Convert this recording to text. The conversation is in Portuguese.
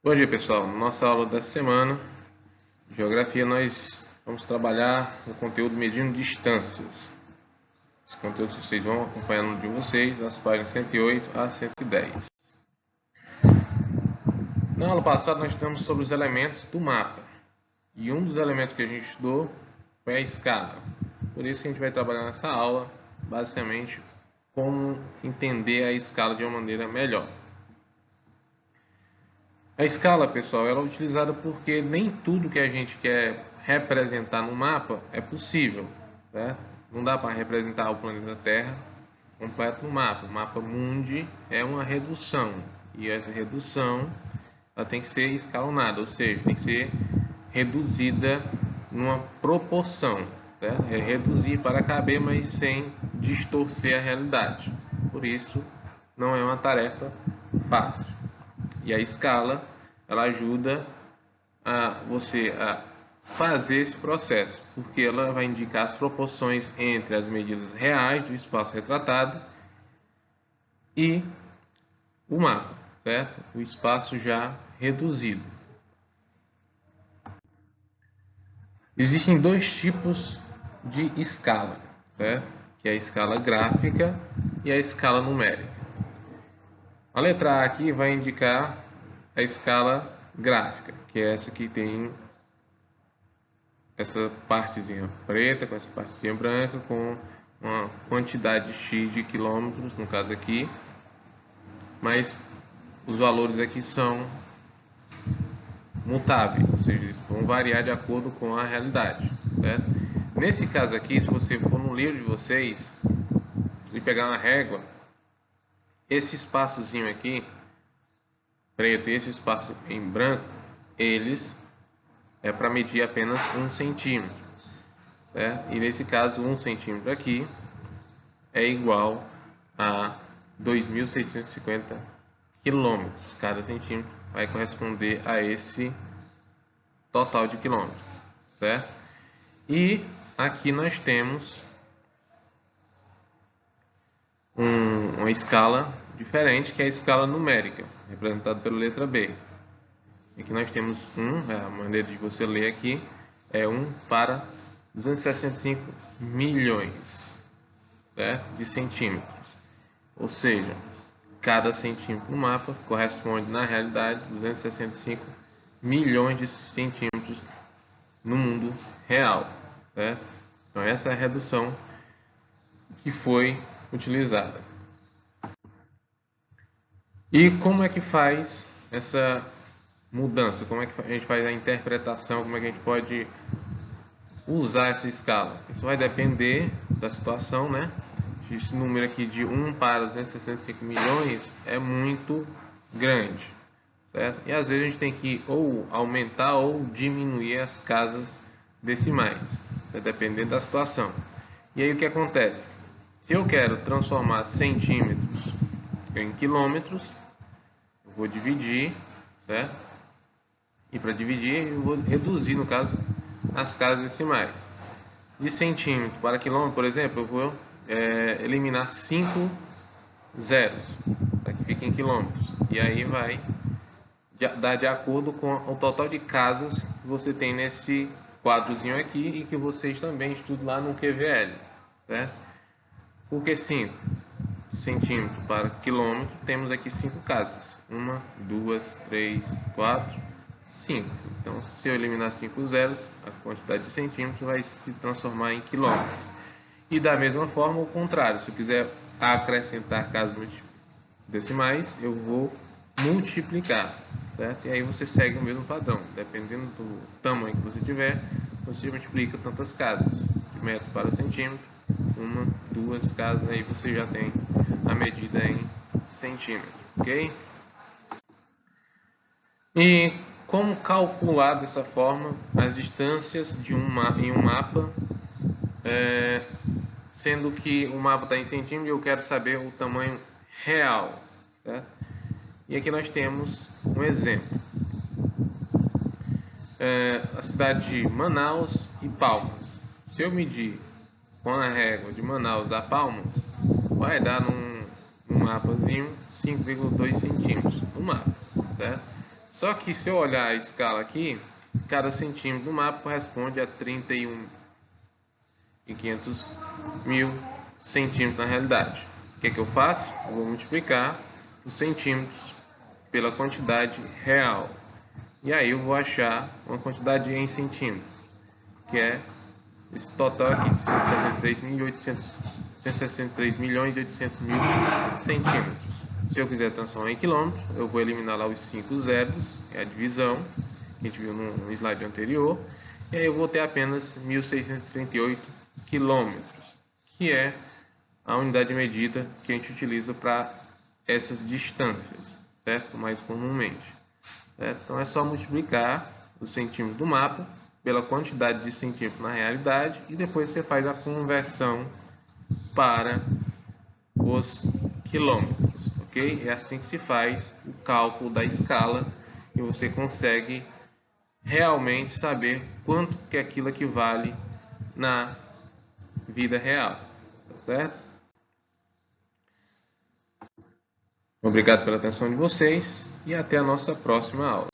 Bom dia, pessoal. Na nossa aula dessa semana de Geografia, nós vamos trabalhar o conteúdo medindo distâncias. Esse conteúdo vocês vão acompanhando de vocês, das páginas 108 a 110. Na aula passada, nós estudamos sobre os elementos do mapa. E um dos elementos que a gente estudou foi a escala. Por isso que a gente vai trabalhar nessa aula, basicamente, como entender a escala de uma maneira melhor. A escala, pessoal, ela é utilizada porque nem tudo que a gente quer representar no mapa é possível, certo? Não dá para representar o planeta Terra completo no mapa. O mapa mundi é uma redução, e essa redução ela tem que ser escalonada, ou seja, tem que ser reduzida numa proporção, certo? É reduzir para caber, mas sem distorcer a realidade. Por isso, não é uma tarefa fácil. E a escala, ela ajuda você a fazer esse processo, porque ela vai indicar as proporções entre as medidas reais do espaço retratado e o mapa, certo? O espaço já reduzido. Existem dois tipos de escala, certo? Que é a escala gráfica e a escala numérica. A letra A aqui vai indicar a escala gráfica, que é essa que tem essa partezinha preta com essa partezinha branca, com uma quantidade X de quilômetros, no caso aqui, mas os valores aqui são mutáveis, ou seja, eles vão variar de acordo com a realidade, certo? Nesse caso aqui, se você for no livro de vocês e pegar uma régua, esse espaçozinho aqui preto e esse espaço em branco, eles é para medir apenas 1 centímetro, certo? E nesse caso 1 centímetro aqui é igual a 2.650 quilômetros. Cada centímetro vai corresponder a esse total de quilômetros, certo? E aqui nós temos uma escala diferente, que é a escala numérica, representada pela letra B. Aqui nós temos a maneira de você ler aqui é 1 para 265 milhões, certo? De centímetros. Ou seja, cada centímetro no mapa corresponde, na realidade, 265 milhões de centímetros no mundo real, certo? Então essa é a redução que foi utilizada. E como é que faz essa mudança? Como é que a gente faz a interpretação? Como é que a gente pode usar essa escala? Isso vai depender da situação, né? Esse número aqui de 1 para 265 milhões é muito grande, certo? E às vezes a gente tem que ou aumentar ou diminuir as casas decimais, dependendo da situação. E aí o que acontece? Se eu quero transformar centímetros em quilômetros, eu vou dividir, certo? E para dividir, eu vou reduzir, no caso, as casas decimais. De centímetro para quilômetro, por exemplo, eu vou eliminar 5 zeros, para que fique em quilômetros. E aí vai dar de acordo com o total de casas que você tem nesse quadrozinho aqui e que vocês também estudam lá no QVL, certo? Por que 5 centímetros para quilômetro? Temos aqui 5 casas. 1, 2, 3, 4, 5. Então, se eu eliminar 5 zeros, a quantidade de centímetros vai se transformar em quilômetros. E da mesma forma, o contrário. Se eu quiser acrescentar casas decimais, eu vou multiplicar, certo? E aí você segue o mesmo padrão. Dependendo do tamanho que você tiver, você multiplica tantas casas. De metro para centímetro, 1, 2 casas, aí você já tem a medida em centímetro, ok? E como calcular dessa forma as distâncias em um mapa, sendo que o mapa está em centímetros e eu quero saber o tamanho real, certo? E aqui nós temos um exemplo. A cidade de Manaus e Palmas. Se eu medir com a régua de Manaus a Palmas, vai dar num mapazinho 5,2 centímetros no mapa, certo? Só que se eu olhar a escala aqui, cada centímetro do mapa corresponde a 31.500.000 centímetros na realidade. O que é que eu faço? Eu vou multiplicar os centímetros pela quantidade real. E aí eu vou achar uma quantidade em centímetros, que é esse total aqui de 163.800.000 centímetros. Se eu quiser transformar em quilômetros, eu vou eliminar lá os 5 zeros, é a divisão, que a gente viu no slide anterior, e aí eu vou ter apenas 1.638 quilômetros, que é a unidade de medida que a gente utiliza para essas distâncias, certo? Mais comumente. Certo? Então é só multiplicar os centímetros do mapa pela quantidade de centímetros na realidade e depois você faz a conversão para os quilômetros, ok? É assim que se faz o cálculo da escala e você consegue realmente saber quanto que aquilo equivale na vida real, tá certo? Obrigado pela atenção de vocês e até a nossa próxima aula.